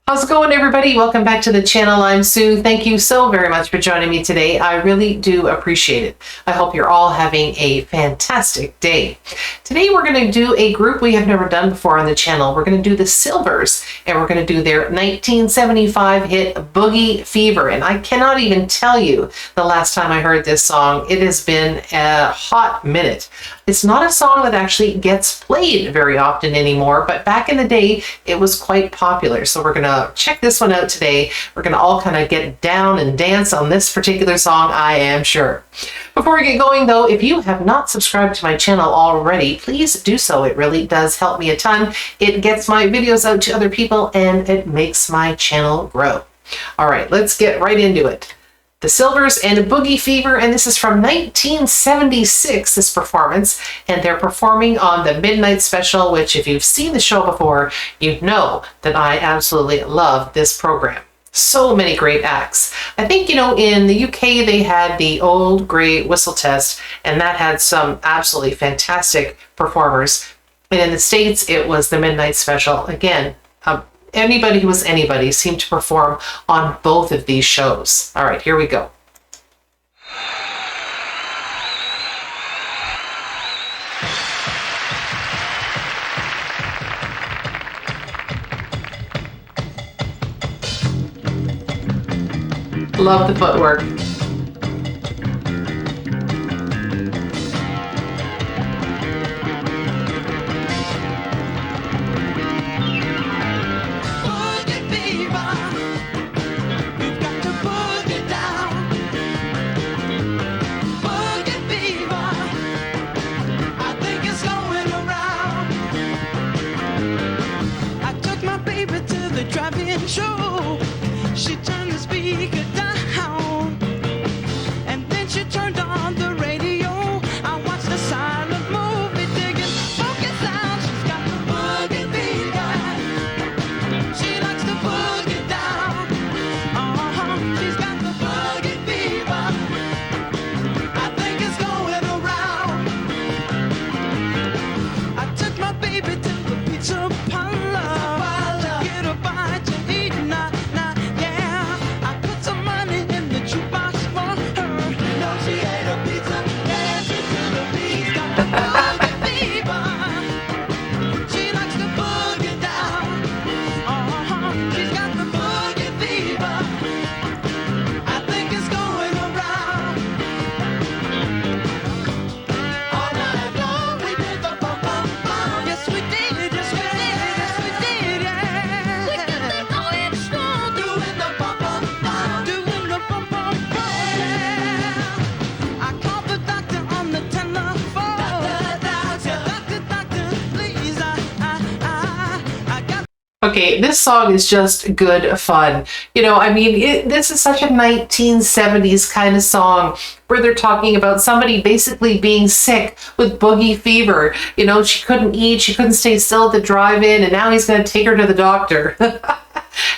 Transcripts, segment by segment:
How's it going, everybody? Welcome back to the channel. I'm Sue. Thank you so very much for joining me today. I really do appreciate it. I hope you're all having a fantastic day. Today we're going to do a group we have never done before on the channel. We're going to do the Sylvers, and we're going to do their 1975 hit Boogie Fever. And I cannot even tell you the last time I heard this song. It has been a hot minute. It's not a song that actually gets played very often anymore, but back in the day, it was quite popular. So we're going to check this one out today. We're going to all kind of get down and dance on this particular song, I am sure. Before we get going, though, if you have not subscribed to my channel already, please do so. It really does help me a ton. It gets my videos out to other people, and it makes my channel grow. All right, let's get right into it. The Sylvers and Boogie Fever, and this is from 1976, this performance, and they're performing on the Midnight Special, which if you've seen the show before, you know that I absolutely love this program. So many great acts. I think, you know, in the UK they had the Old Grey Whistle Test, and that had some absolutely fantastic performers. And in the States it was the Midnight Special. Again, anybody who was anybody seemed to perform on both of these shows. All right, here we go. Love the footwork. Show. She turned the speaker down, and then she turned on the radio. I watched the silent movie, digging funky sounds. She's got the boogie fever. She likes to boogie down. She's got the boogie fever. I think it's going around. I took my baby to the pizza parlor. Okay, this song is just good fun. You know, I mean, this is such a 1970s kind of song where they're talking about somebody basically being sick with boogie fever. You know, she couldn't eat, she couldn't stay still at the drive-in, and now he's going to take her to the doctor.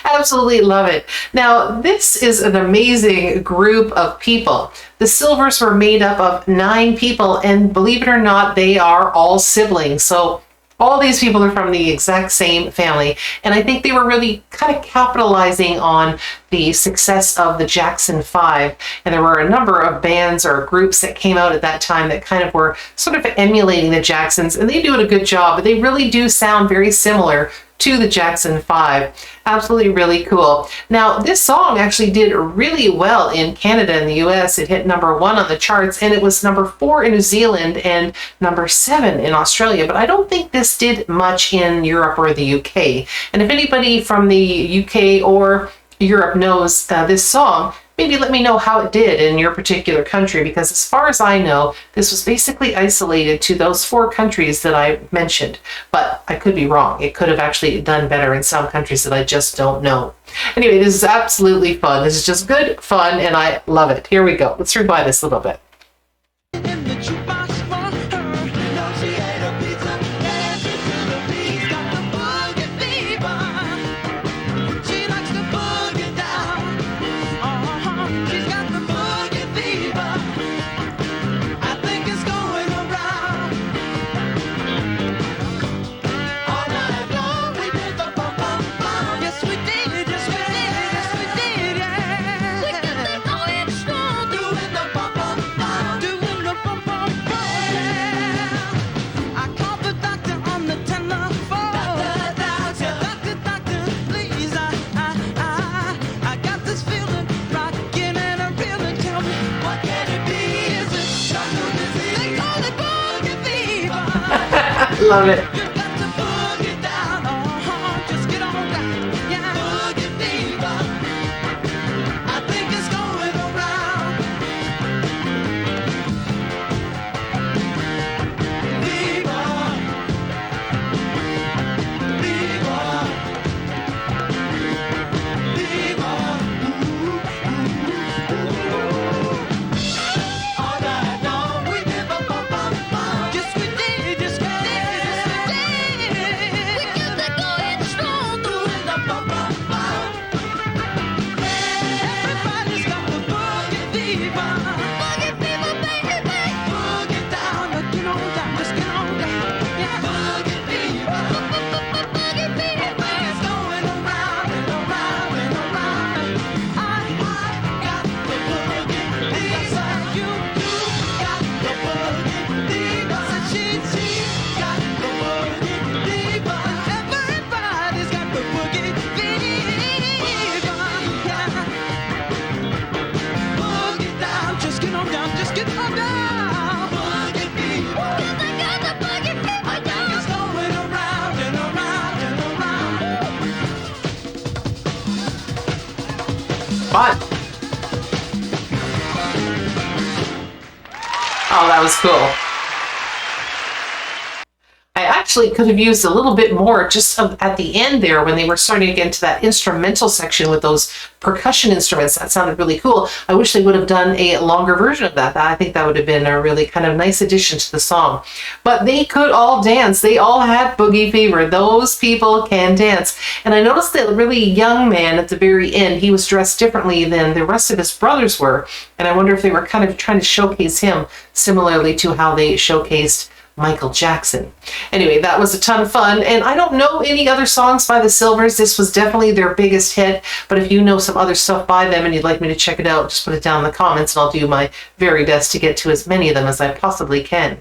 Absolutely love it. Now, this is an amazing group of people. The Sylvers were made up of 9 people, and believe it or not, they are all siblings. So all these people are from the exact same family, and I think they were really kind of capitalizing on the success of the Jackson 5, and there were a number of bands or groups that came out at that time that kind of were sort of emulating the Jacksons, and they do a good job, but they really do sound very similar to the Jackson 5. Absolutely really cool. Now, this song actually did really well in Canada and the US. It hit #1 on the charts, and it was #4 in New Zealand and #7 in Australia. But I don't think this did much in Europe or the UK. And if anybody from the UK or Europe knows this song, maybe let me know how it did in your particular country, because as far as I know, this was basically isolated to those 4 countries that I mentioned. But I could be wrong. It could have actually done better in some countries that I just don't know. Anyway, this is absolutely fun. This is just good fun, and I love it. Here we go. Let's rewind this a little bit. Yes, we did. Love it. You got to boogie down, just get on down. Yeah, boogie fever. I think it's going around. Fever, fever, fever. All night long we did bum bum bum bum. Yes we did, yes we did, yes we did. We got that going strong, doing the bum bum bum. Everybody's got the boogie fever. Boogie fever, baby. Boogie down, get on down, just get on down. Yeah, boogie fever. Boogie fever. It's going around and around and around. I got the boogie fever. You got the boogie fever. She got the boogie fever. Everybody's got the boogie fever. Yeah. Boogie down, just get on down, just get on down. Boogie fever. I got the boogie fever. I think it's going around and around and around. Fun. Oh, that was cool. I actually could have used a little bit more just at the end there when they were starting to get into that instrumental section with those percussion instruments. That sounded really cool. I wish they would have done a longer version of that. I think that would have been a really kind of nice addition to the song. But they could all dance. They all had boogie fever. Those people can dance. And I noticed that really young man at the very end, he was dressed differently than the rest of his brothers were. And I wonder if they were kind of trying to showcase him similarly to how they showcased Michael Jackson. Anyway, that was a ton of fun, and I don't know any other songs by the Sylvers. This was definitely their biggest hit, but if you know some other stuff by them and you'd like me to check it out, just put it down in the comments and I'll do my very best to get to as many of them as I possibly can.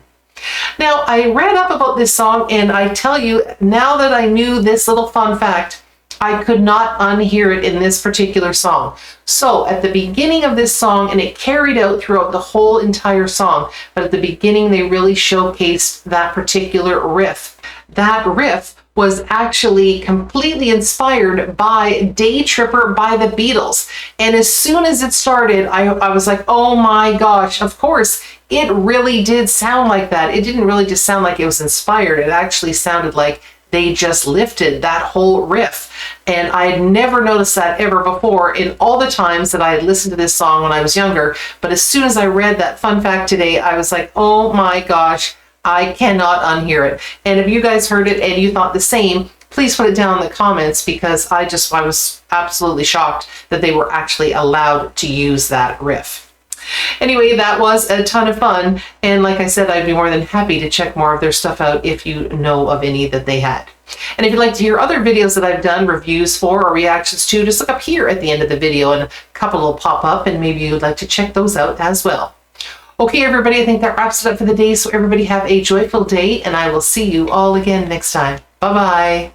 Now, I read up about this song, and I tell you, now that I knew this little fun fact, I could not unhear it in this particular song. So at the beginning of this song, and it carried out throughout the whole entire song, but at the beginning they really showcased that particular riff. That riff was actually completely inspired by Day Tripper by the Beatles. And as soon as it started, I was like, oh my gosh, of course, it really did sound like that. It didn't really just sound like it was inspired. It actually sounded like they just lifted that whole riff. And I had never noticed that ever before in all the times that I had listened to this song when I was younger. But as soon as I read that fun fact today, I was like, oh my gosh, I cannot unhear it. And if you guys heard it and you thought the same, please put it down in the comments, because I was absolutely shocked that they were actually allowed to use that riff. Anyway, that was a ton of fun, and like I said, I'd be more than happy to check more of their stuff out if you know of any that they had. And if you'd like to hear other videos that I've done reviews for or reactions to, just look up here at the end of the video and a couple will pop up, and maybe you'd like to check those out as well. Okay, everybody, I think that wraps it up for the day, so everybody have a joyful day, and I will see you all again next time. Bye-bye.